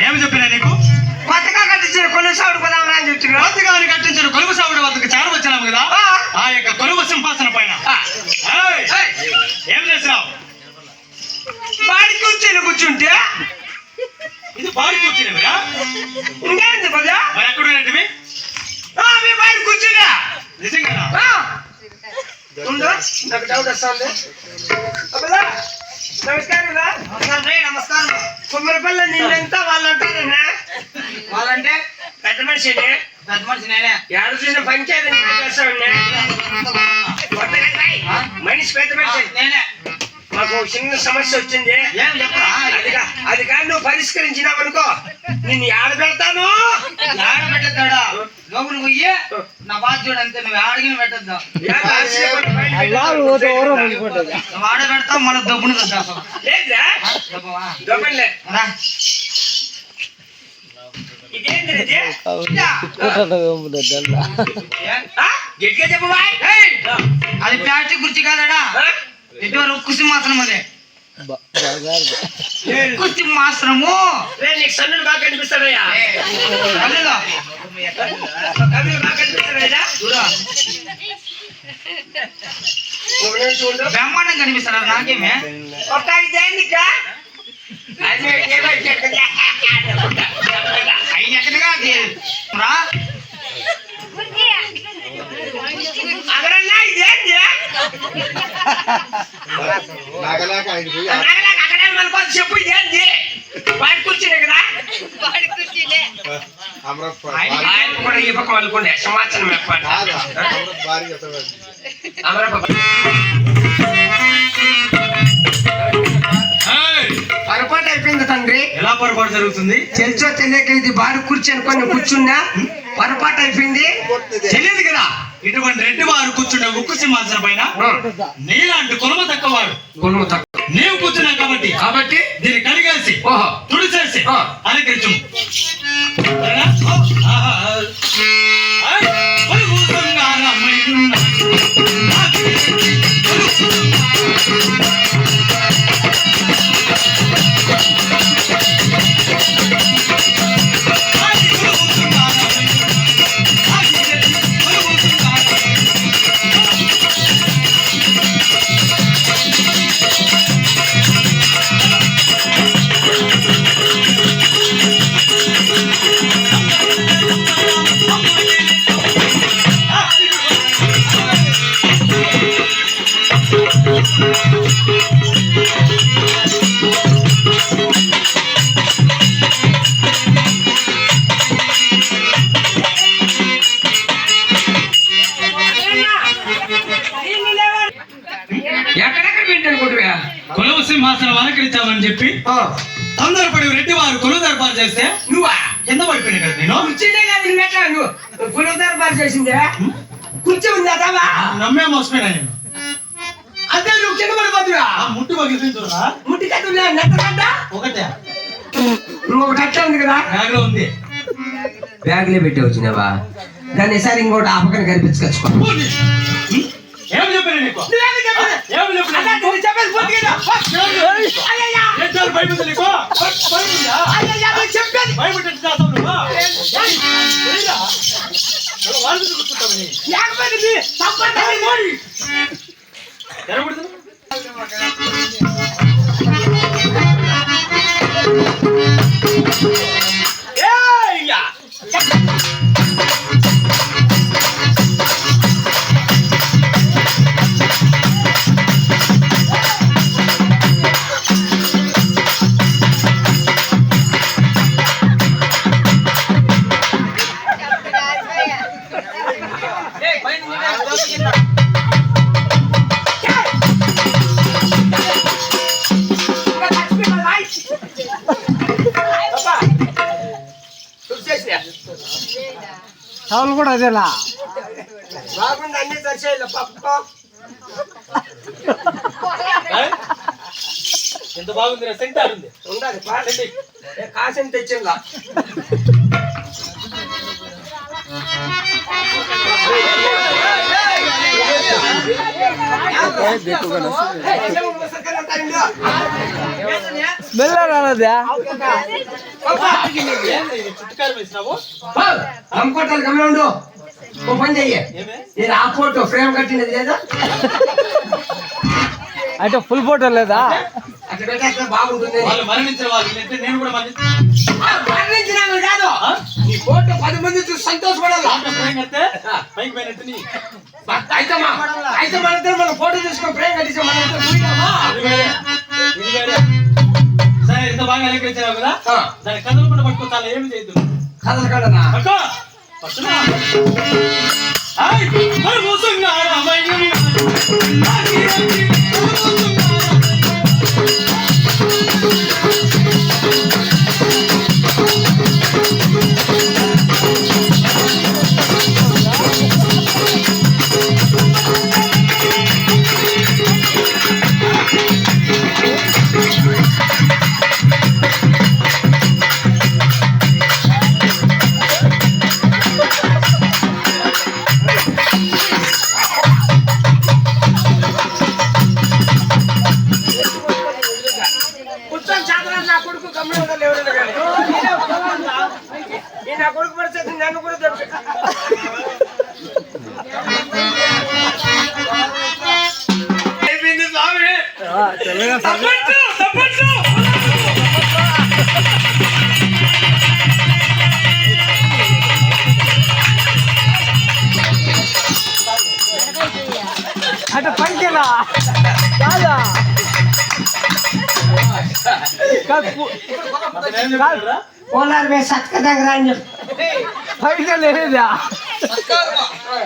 ఏమి చెప్పినా నీకు? కొత్తగా కట్టించిన కొలువు సాగుడు పోదామని అని చెప్తున్నా. కొత్తగా కట్టించిన కొలువు సాగుడు వద్దకు చేర వచ్చినాము కదా, ఆ యొక్క కొలువు సింహాసన పైన ఏం చేసినావు? బాడి కూర్చుంటే ఇది బాడి కూర్చునేవిరా? ఇంకేంది పదా మరి ఎక్కడున్నటివి? మీ బాడి కూర్చున్నా నిజంగా నాకు డౌట్ వస్తుంది. నమస్కారం నమస్కారం. కుమ్మరిపల్లి నిన్నంతా వాళ్ళు అంటారన్నా. వాళ్ళంటే పెద్ద మనిషి పెద్ద మనిషి నేనే. ఏడు చూసిన పంచాయతీ మనిషి పెద్ద మనిషి నేనే. మాకు చిన్న సమస్య వచ్చింది. ఏం చెప్పరా? అది కానీ నువ్వు పరిష్కరించినావనుకో నిన్ను ఆడ పెడతాను. ఆడ పెట్టద్దాడా లోపల పోయి నా బాధ్యుడు అంతే. నువ్వు ఆడగిన పెట్టద్దా? నువ్వు ఆడ పెడతావు మళ్ళీ దబ్బును లేదురా దొబ్బలే. ఇదేంటి గట్టిగా చెప్పు బాయ్. అది ప్లాస్టిక్ గురించి కాదాడా, ఎటువంటి ఉక్కు సింహాసనం అదే. ఉక్కు సింహాసనము. నీకు సన్నులు బాగా కనిపిస్తాడయ్యా. బ్రహ్మాండం కనిపిస్తాడా? నాకేమే ఒక ఇదేందికా అయిన ఎక్కడిగా రా అదరన్నా ఇదేంది అక్కడ మన చెప్పు ఇదేంది వాడి కూర్చునే కదా ఆయన కూడా ఈ పక్క వాళ్ళుకోండి సమాచారం చెప్పండి. పొరపాటు అయిపోయింది తండ్రి. ఎలా పొరపాటు జరుగుతుంది? తెలుసో తెలియక ఇది బాడి కూర్చొని కొన్ని కూర్చున్నా పొరపాటు అయిపోయింది. తెలియదు కదా, ఇటువంటి రెడ్డి వారు కూర్చుంటే ఉక్కు సింహాసన పైన నీలాంటి కొలుమ తక్కువవాడు నీవు కూర్చున్నావు కాబట్టి దీన్ని కడిగేసి తుడిచేసి అలంకరించు. కొలువు సింహాసనం అలంకరించామని చెప్పి తొందరపడి రెడ్డి వారు కొలువు దర్బారు చేస్తే నువ్వా కింద పడిపోయినా కదా నేను కూర్చుంటే కాదు నువ్వు పునః దర్బారు చేసిందే కూర్చో ఉంది అదావా నమ్మే మోసపోయినా నేను. అదే నువ్వు కింద పడిపోతున్నా ముట్టు పగిలింది చూడరా. ముట్టి కట్టు నెట్టగడ్డ ఒకటే నువ్వు ఒక కట్ట ఉంది కదా బ్యాగ్ లో ఉంది. బ్యాగ్ లో పెట్టి వచ్చినావా దాన్ని ఈసారి ఇంకోటి ఆ పక్కన కనిపించుకొచ్చుకో. ఏమి చెప్పినా నీకు? ఏమి చెప్పినా భయపడి నీకు భయపడి వాళ్ళు కూర్చుంటామని చావులు కూడా అదేలా బాగుంది అన్ని దర్శనం పప్ప ఎంత బాగుంది సెంటర్ ఉంది ఉండాలి కాసిన తెచ్చిందా స్మెల్ రాలేదా చుట్టుకారం వేసినావు అమ్ముకోటాలు గమనం ఉండు. ఓ పని చెయ్యి, నేను ఆ ఫోటో ఫ్రేమ్ కట్టినది లేదా అంటే ఫుల్ ఫోటో లేదా అట్లా పెట్టేస్తే బాగుంటుంది. వాళ్ళు మరణించిన వాళ్ళు వీళ్ళంటే నేను కూడా మరణించినాను కాదు, ఈ ఫోటో 10 మంది చూసి సంతోషపడాలి. పైకి పోయినట్టు నీ అయితే మనందరం మనం ఫోటో తీసుకొని ఫ్రేమ్ కట్టించాం. మనం ఇది వేరే. సరే ఇంత బాగా అలంకరించావు కదా దాన్ని కదలకుండా పట్టుకోవాలి ఏమి చేయదు కదలకడనా పట్టుకో పట్టునా హాయ్ మరి మోసంగారా కూర్చొని చాదరా నా కొడుకు గమ్మున ఉండాలి. ఎవరైనా కానీ ఈ నా కొడుకు పరిస్థితి నన్ను కూడా తెలుసు. అయిపోయింది స్వామి. తప్పచ్చు, తప్పచ్చు. అంటే పంకేనా కాదా పోలార్ వే సత్క దగ్గర అని చెప్పి పైగా లేదా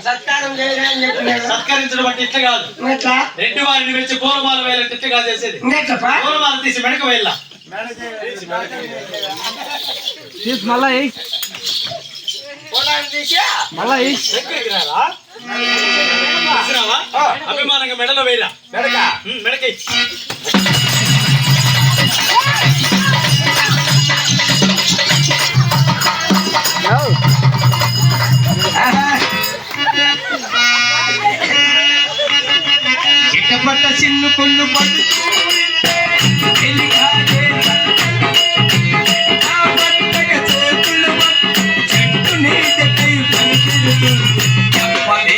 సత్కారం చేయరా అని చెప్పినాడు. సత్కరించడం అంటే ఇట్లా కాదు ఎట్లా రెడ్డి వారిని వచ్చి పూలమాల వేయాలంటే ఇట్లా కాదు చేసేది ఇంకెట్లపా పూలమాల తీసి మెడక వేయాల తీసి మళ్ళా ఎయ్ పోలార్ తీసా మళ్ళా ఎయ్ అభిమానంగా మెడలో వేయాల మెడక మెడకై చిట్టపట్ట చిన్ను కొల్లు పట్టు చెట్టు నీట కై పలుకుతూ చెప్పలేని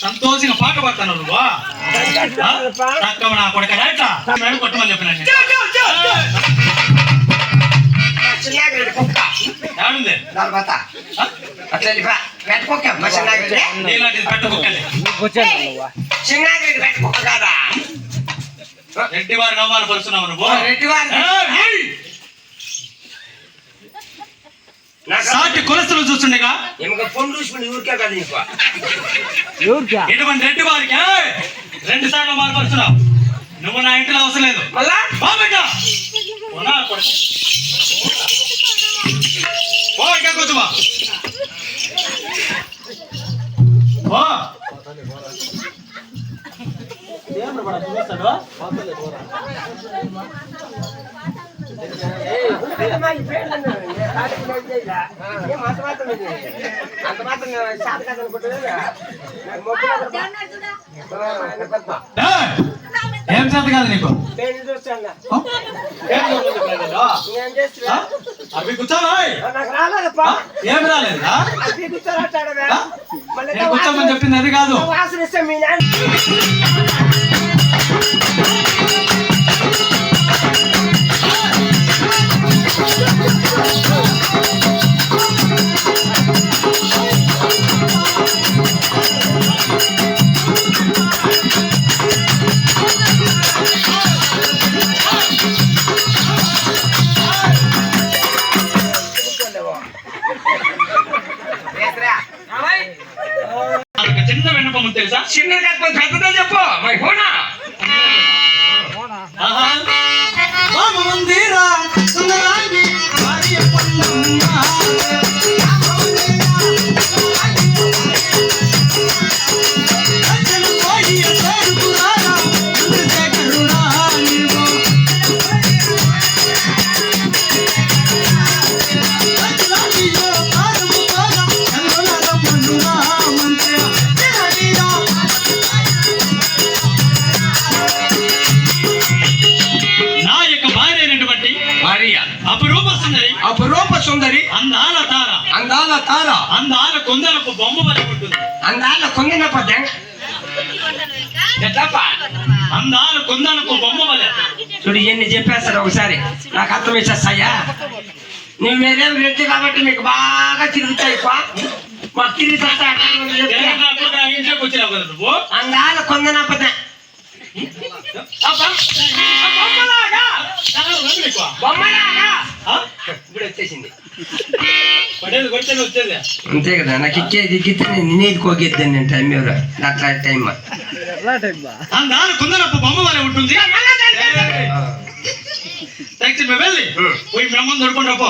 సంతోషంగా పాట పాడతాను నువ్వు తక్కువ నా కొడుక మేడ కొట్టమని చెప్పిన ఏడుంది అట్లా నీలాంటిది పెట్టుకోకలే పెట్టుకోక కాదా రెడ్డి వారి నవ్వాలు పరుస్తున్నావు నువ్వు రెడ్డి వారి సాటి కొలస్తులు చూస్తుండగా ఫోన్ చూసుకుని ఊరికే కదా నీకు ఇటువంటి రెడ్డి వారికి 2 సార్లు మారుపరుస్తున్నావు నువ్వు నా ఇంట్లో అవసరం లేదు. మళ్ళా పో బిడ్డ. పోనా కొడుకు. పో ఇంకా కూర్చోమా. పో. ఏయ్! ఏం చేత కాదు నీకు? అవి కూర్చోవా? ఏం రాలేదా? నేను కూర్చోమని చెప్పింది అది కాదు. ఒక చిన్న విన్నపం ఉంది తెలుసా? చిన్నది కాకపోతే పెద్దదో చెప్పు. మరి పోనా ఆహా. బాగుందిరా సుందరాంగి భార్య పొన్నమ్మ. అచ్చలు పోయి ఎత్తడుకురారా, చంద్రశేఖరుడా నీవు. అచ్చలాటియో కారము కారా, కనుగొనర మన్నురా మంత్రి. తినడిరా. నా యొక్క భార్య అయినటువంటి భార్య అపురూప సుందరి అందాల తార అందాల కొందరపు బొమ్మ వలె ఉంటుంది. అందాల కొంగిన పద్య ఎట్లప్పా అందాల కొందరపు బొమ్మ వలె. చూడు ఎన్ని చెప్పేస్తారు ఒకసారి నాకు అర్థం వేసేస్తాయా. నువ్వు మీరేం రెడ్డి కాబట్టి మీకు బాగా తిరుగుతాయి మాకు తిరిగి ఇంట్లోకి వచ్చినావు కదా నువ్వు. అందాల కొందన పద్య బొమ్మలాగా ఇప్పుడు వచ్చేసింది. పడేది కొడితే వచ్చేది. అంతే కదా నాకు ఇచ్చేది ఇక్కితే నేను నీది కోగేద్దాను నేను టైం ఎవరు అట్లా టైం అందాల కొందరపు బొమ్మ వలె ఉంటుంది. వెళ్ళి పోయి బ్రహ్మం దొరుకుంటా పో.